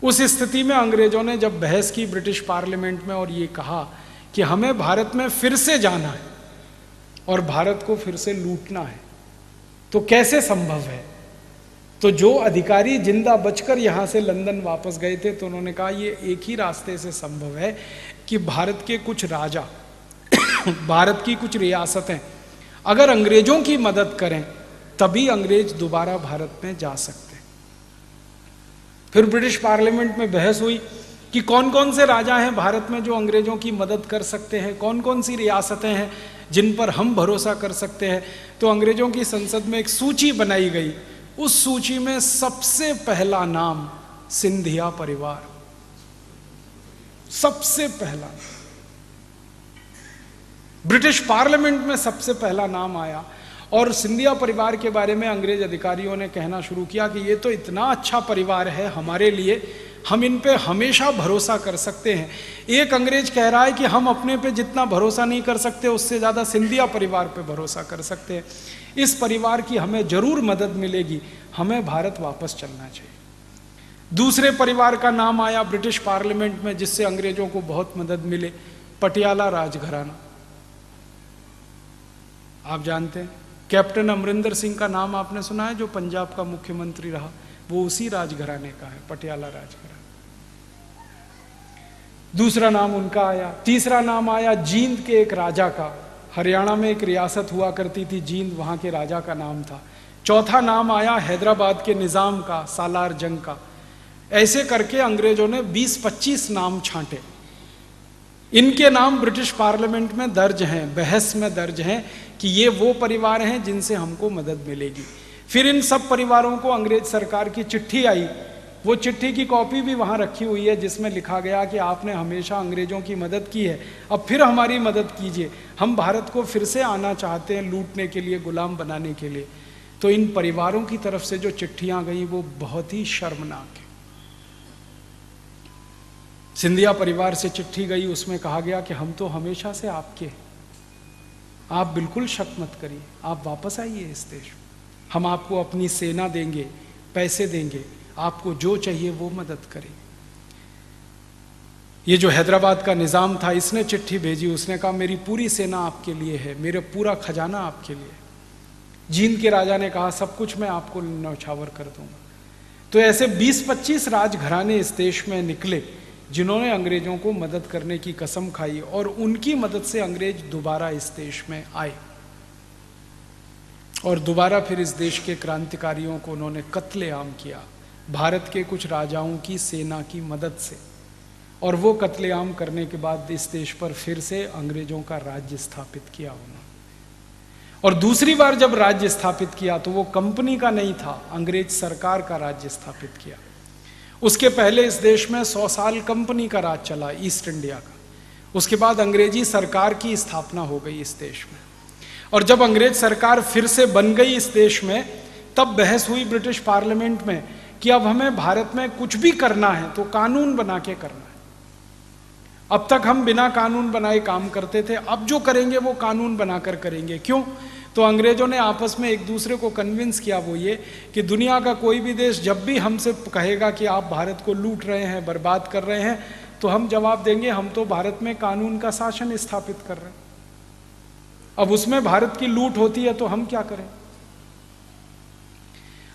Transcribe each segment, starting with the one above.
उस स्थिति में अंग्रेजों ने जब बहस की ब्रिटिश पार्लियामेंट में और ये कहा कि हमें भारत में फिर से जाना है और भारत को फिर से लूटना है, तो कैसे संभव है? तो जो अधिकारी जिंदा बचकर यहां से लंदन वापस गए थे, तो उन्होंने कहा ये एक ही रास्ते से संभव है कि भारत के कुछ राजा भारत की कुछ रियासतें अगर अंग्रेजों की मदद करें तभी अंग्रेज दोबारा भारत में जा सकते हैं। फिर ब्रिटिश पार्लियामेंट में बहस हुई कि कौन कौन से राजा हैं भारत में जो अंग्रेजों की मदद कर सकते हैं, कौन कौन सी रियासतें हैं जिन पर हम भरोसा कर सकते हैं। तो अंग्रेजों की संसद में एक सूची बनाई गई, उस सूची में सबसे पहला नाम सिंधिया परिवार, सबसे पहला ब्रिटिश पार्लियामेंट में सबसे पहला नाम आया। और सिंधिया परिवार के बारे में अंग्रेज अधिकारियों ने कहना शुरू किया कि ये तो इतना अच्छा परिवार है हमारे लिए, हम इन पे हमेशा भरोसा कर सकते हैं। एक अंग्रेज कह रहा है कि हम अपने पे जितना भरोसा नहीं कर सकते उससे ज़्यादा सिंधिया परिवार पे भरोसा कर सकते हैं। इस परिवार की हमें जरूर मदद मिलेगी, हमें भारत वापस चलना चाहिए। दूसरे परिवार का नाम आया ब्रिटिश पार्लियामेंट में जिससे अंग्रेजों को बहुत मदद मिले, पटियाला राजघराना। आप जानते हैं कैप्टन अमरिंदर सिंह का नाम आपने सुना है, जो पंजाब का मुख्यमंत्री रहा, वो उसी राजघराने का है, पटियाला राजघराना। दूसरा नाम उनका आया। तीसरा नाम आया जींद के एक राजा का, हरियाणा में एक रियासत हुआ करती थी जींद, वहां के राजा का नाम था। चौथा नाम आया हैदराबाद के निजाम का, सालार जंग का। ऐसे करके अंग्रेजों ने 20-25 नाम छांटे। इनके नाम ब्रिटिश पार्लियामेंट में दर्ज हैं, बहस में दर्ज हैं कि ये वो परिवार हैं जिनसे हमको मदद मिलेगी। फिर इन सब परिवारों को अंग्रेज सरकार की चिट्ठी आई, वो चिट्ठी की कॉपी भी वहाँ रखी हुई है जिसमें लिखा गया कि आपने हमेशा अंग्रेजों की मदद की है, अब फिर हमारी मदद कीजिए, हम भारत को फिर से आना चाहते हैं लूटने के लिए, गुलाम बनाने के लिए। तो इन परिवारों की तरफ से जो चिट्ठियाँ गई वो बहुत ही शर्मनाक है। सिंधिया परिवार से चिट्ठी गई, उसमें कहा गया कि हम तो हमेशा से आपके हैं, आप बिल्कुल शक मत करिए, आप वापस आइए इस देश में, हम आपको अपनी सेना देंगे, पैसे देंगे, आपको जो चाहिए वो मदद करें। ये जो हैदराबाद का निज़ाम था, इसने चिट्ठी भेजी, उसने कहा मेरी पूरी सेना आपके लिए है, मेरा पूरा खजाना आपके लिए। जींद के राजा ने कहा सब कुछ मैं आपको न्यौछावर कर दूंगा। तो ऐसे 20-25 राजघराने इस देश में निकले जिन्होंने अंग्रेजों को मदद करने की कसम खाई, और उनकी मदद से अंग्रेज दोबारा इस देश में आए और दोबारा फिर इस देश के क्रांतिकारियों को उन्होंने कत्लेआम किया भारत के कुछ राजाओं की सेना की मदद से। और वो कत्लेआम करने के बाद इस देश पर फिर से अंग्रेजों का राज्य स्थापित किया उन्होंने। और दूसरी बार जब राज्य स्थापित किया तो वो कंपनी का नहीं था, अंग्रेज सरकार का राज्य स्थापित किया। उसके पहले इस देश में 100 साल कंपनी का राज चला, ईस्ट इंडिया का। उसके बाद अंग्रेजी सरकार की स्थापना हो गई इस देश में। और जब अंग्रेज सरकार फिर से बन गई इस देश में, तब बहस हुई ब्रिटिश पार्लियामेंट में कि अब हमें भारत में कुछ भी करना है तो कानून बना के करना है। अब तक हम बिना कानून बनाए काम करते थे, अब जो करेंगे वो कानून बनाकर करेंगे। क्यों? तो अंग्रेजों ने आपस में एक दूसरे को कन्विंस किया, वो ये कि दुनिया का कोई भी देश जब भी हमसे कहेगा कि आप भारत को लूट रहे हैं, बर्बाद कर रहे हैं, तो हम जवाब देंगे हम तो भारत में कानून का शासन स्थापित कर रहे हैं। अब उसमें भारत की लूट होती है तो हम क्या करें?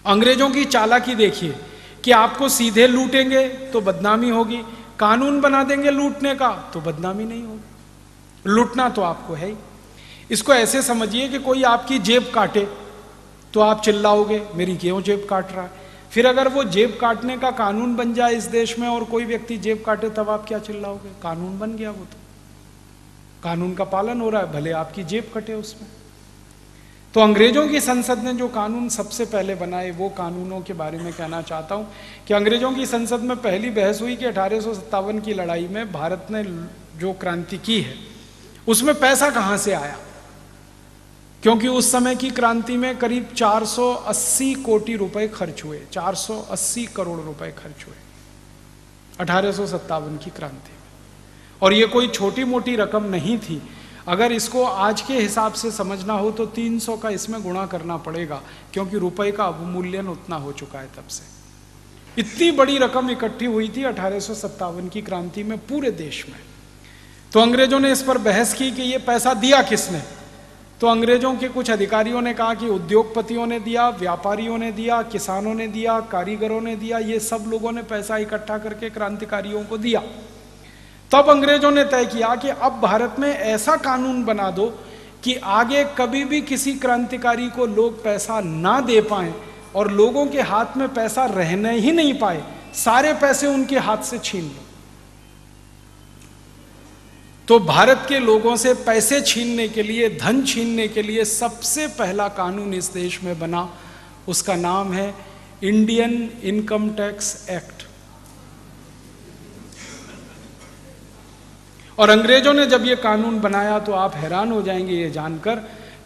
अंग्रेजों की चालाकी देखिए कि आपको सीधे लूटेंगे तो बदनामी होगी, कानून बना देंगे लूटने का तो बदनामी नहीं होगी। लूटना तो आपको है ही। इसको ऐसे समझिए कि कोई आपकी जेब काटे तो आप चिल्लाओगे मेरी क्यों जेब काट रहा है। फिर अगर वो जेब काटने का कानून बन जाए इस देश में और कोई व्यक्ति जेब काटे तब आप क्या चिल्लाओगे? कानून बन गया, वो तो कानून का पालन हो रहा है, भले आपकी जेब कटे उसमें। तो अंग्रेजों की संसद ने जो कानून सबसे पहले बनाए वो कानूनों के बारे में कहना चाहता हूं कि अंग्रेजों की संसद में पहली बहस हुई कि 1857 की लड़ाई में भारत ने जो क्रांति की है उसमें पैसा कहां से आया, क्योंकि उस समय की क्रांति में करीब 480 कोटि रुपए खर्च हुए, 480 करोड़ रुपए खर्च हुए 1857 की क्रांति में। और ये कोई छोटी मोटी रकम नहीं थी। अगर इसको आज के हिसाब से समझना हो तो 300 का इसमें गुणा करना पड़ेगा, क्योंकि रुपए का अवमूल्यन उतना हो चुका है तब से। इतनी बड़ी रकम इकट्ठी हुई थी 1857 की क्रांति में पूरे देश में। तो अंग्रेजों ने इस पर बहस की कि ये पैसा दिया किसने। तो अंग्रेजों के कुछ अधिकारियों ने कहा कि उद्योगपतियों ने दिया, व्यापारियों ने दिया, किसानों ने दिया, कारीगरों ने दिया, ये सब लोगों ने पैसा इकट्ठा करके क्रांतिकारियों को दिया। तब अंग्रेजों ने तय किया कि अब भारत में ऐसा कानून बना दो कि आगे कभी भी किसी क्रांतिकारी को लोग पैसा ना दे पाए और लोगों के हाथ में पैसा रहने ही नहीं पाए, सारे पैसे उनके हाथ से छीन लो। तो भारत के लोगों से पैसे छीनने के लिए, धन छीनने के लिए सबसे पहला कानून इस देश में बना, उसका नाम है इंडियन इनकम टैक्स एक्ट। और अंग्रेजों ने जब ये कानून बनाया तो आप हैरान हो जाएंगे ये जानकर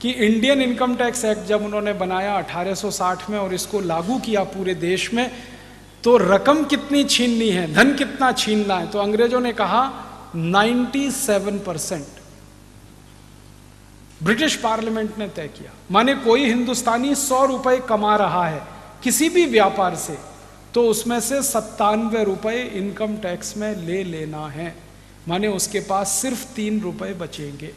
कि इंडियन इनकम टैक्स एक्ट जब उन्होंने बनाया 1860 में और इसको लागू किया पूरे देश में, तो रकम कितनी छीननी है, धन कितना छीनना है, तो अंग्रेजों ने कहा 97%। ब्रिटिश पार्लियामेंट ने तय किया, माने कोई हिंदुस्तानी 100 रुपए कमा रहा है किसी भी व्यापार से, तो उसमें से 97 रुपए इनकम टैक्स में ले लेना है, माने उसके पास सिर्फ 3 रुपए बचेंगे।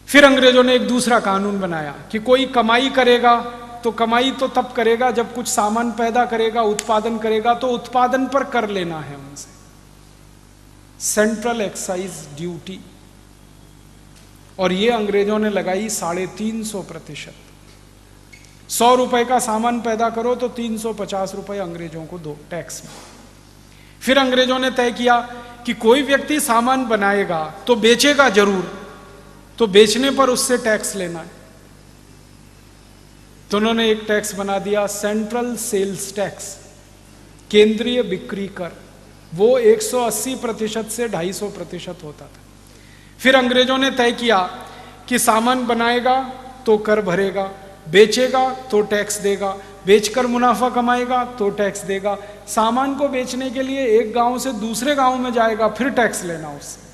फिर अंग्रेजों ने एक दूसरा कानून बनाया कि कोई कमाई करेगा तो कमाई तो तब करेगा जब कुछ सामान पैदा करेगा, उत्पादन करेगा, तो उत्पादन पर कर लेना है उनसे, सेंट्रल एक्साइज ड्यूटी। और ये अंग्रेजों ने लगाई 350%। 100 रुपए का सामान पैदा करो तो 350 रुपए अंग्रेजों को दो टैक्स में। फिर अंग्रेजों ने तय किया कि कोई व्यक्ति सामान बनाएगा तो बेचेगा जरूर, तो बेचने पर उससे टैक्स लेना है। तो उन्होंने एक टैक्स बना दिया, सेंट्रल सेल्स टैक्स, केंद्रीय बिक्री कर। वो 180% से 250% होता था। फिर अंग्रेजों ने तय किया कि सामान बनाएगा तो कर भरेगा, बेचेगा तो टैक्स देगा, बेचकर मुनाफा कमाएगा तो टैक्स देगा, सामान को बेचने के लिए एक गांव से दूसरे गांव में जाएगा फिर टैक्स लेना उससे।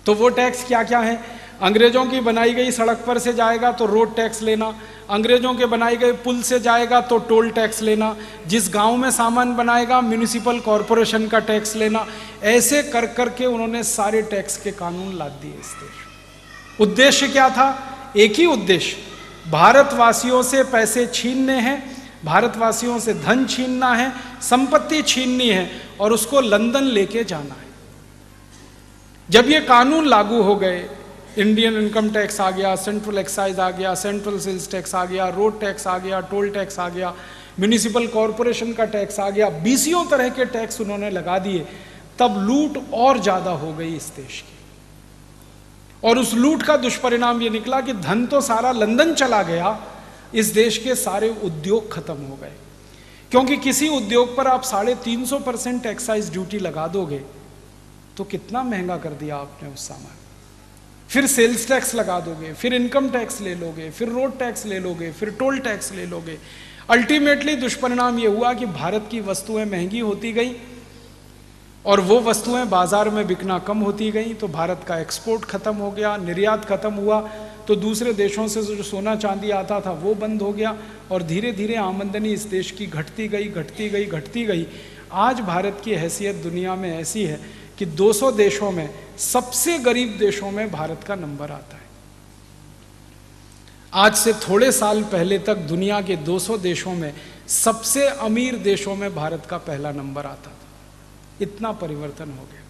तो वो टैक्स क्या क्या है? अंग्रेजों की बनाई गई सड़क पर से जाएगा तो रोड टैक्स लेना, अंग्रेजों के बनाए गए पुल से जाएगा तो टोल टैक्स लेना, जिस गांव में सामान बनाएगा म्युनिसिपल कॉरपोरेशन का टैक्स लेना। ऐसे कर करके उन्होंने सारे टैक्स के कानून ला दिए इस देश में। उद्देश्य क्या था? एक ही उद्देश्य, भारतवासियों से पैसे छीनने हैं, भारतवासियों से धन छीनना है, संपत्ति छीननी है और उसको लंदन लेके जाना है। जब ये कानून लागू हो गए, इंडियन इनकम टैक्स आ गया, सेंट्रल एक्साइज आ गया, सेंट्रल सेल्स टैक्स आ गया, रोड टैक्स आ गया, टोल टैक्स आ गया, म्युनिसिपल कॉरपोरेशन का टैक्स आ गया, 20 तरह के टैक्स उन्होंने लगा दिए। तब लूट और ज्यादा हो गई इस देश की, और उस लूट का दुष्परिणाम ये निकला कि धन तो सारा लंदन चला गया, इस देश के सारे उद्योग खत्म हो गए। क्योंकि किसी उद्योग पर आप 350% एक्साइज ड्यूटी लगा दोगे तो कितना महंगा कर दिया आपने उस सामान। फिर सेल्स टैक्स लगा दोगे, फिर इनकम टैक्स ले लोगे, फिर रोड टैक्स ले लोगे, फिर टोल टैक्स ले लोगे। अल्टीमेटली दुष्परिणाम यह हुआ कि भारत की वस्तुएं महंगी होती गई और वो वस्तुएं बाजार में बिकना कम होती गई, तो भारत का एक्सपोर्ट खत्म हो गया, निर्यात खत्म हुआ, तो दूसरे देशों से जो सोना चांदी आता था वो बंद हो गया और धीरे धीरे आमदनी इस देश की घटती गई, घटती गई, घटती गई। आज भारत की हैसियत दुनिया में ऐसी है कि 200 देशों में सबसे गरीब देशों में भारत का नंबर आता है। आज से थोड़े साल पहले तक दुनिया के 200 देशों में सबसे अमीर देशों में भारत का पहला नंबर आता था। इतना परिवर्तन हो गया।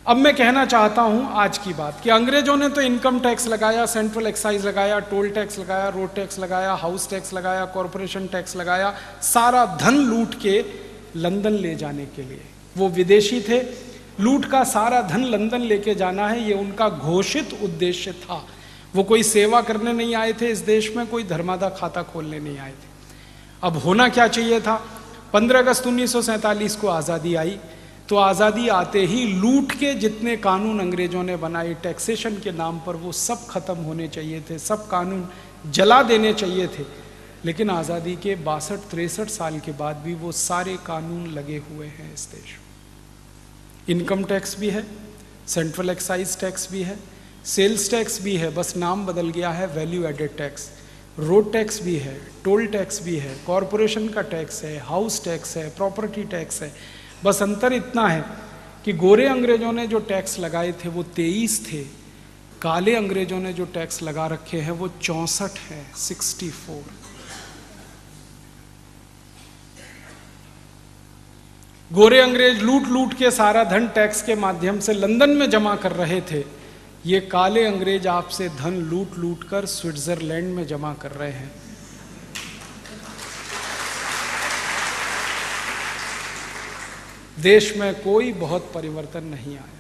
अब मैं कहना चाहता हूं आज की बात कि अंग्रेजों ने तो इनकम टैक्स लगाया, सेंट्रल एक्साइज लगाया, टोल टैक्स लगाया, रोड टैक्स लगाया, हाउस टैक्स लगाया, कॉरपोरेशन टैक्स लगाया, सारा धन लूट के लंदन ले जाने के लिए। वो विदेशी थे, लूट का सारा धन लंदन लेके जाना है, ये उनका घोषित उद्देश्य था। वो कोई सेवा करने नहीं आए थे इस देश में, कोई धर्मादा खाता खोलने नहीं आए थे। अब होना क्या चाहिए था? 15 अगस्त 1947 को आज़ादी आई, तो आज़ादी आते ही लूट के जितने कानून अंग्रेजों ने बनाए टैक्सेशन के नाम पर, वो सब खत्म होने चाहिए थे, सब कानून जला देने चाहिए थे। लेकिन आज़ादी के 62-63 साल के बाद भी वो सारे कानून लगे हुए हैं इस देश में। इनकम टैक्स भी है, सेंट्रल एक्साइज टैक्स भी है, सेल्स टैक्स भी है, बस नाम बदल गया है value added tax. Road tax भी है, टोल टैक्स भी है, कॉरपोरेशन का टैक्स है, हाउस टैक्स है, प्रॉपर्टी टैक्स है। बस अंतर इतना है कि गोरे अंग्रेजों ने जो टैक्स लगाए थे वो 23 थे, काले अंग्रेजों ने जो टैक्स लगा रखे हैं वो 64 है, 64। गोरे अंग्रेज लूट लूट के सारा धन टैक्स के माध्यम से लंदन में जमा कर रहे थे, ये काले अंग्रेज आपसे धन लूट लूट कर स्विट्जरलैंड में जमा कर रहे हैं। देश में कोई बहुत परिवर्तन नहीं आया।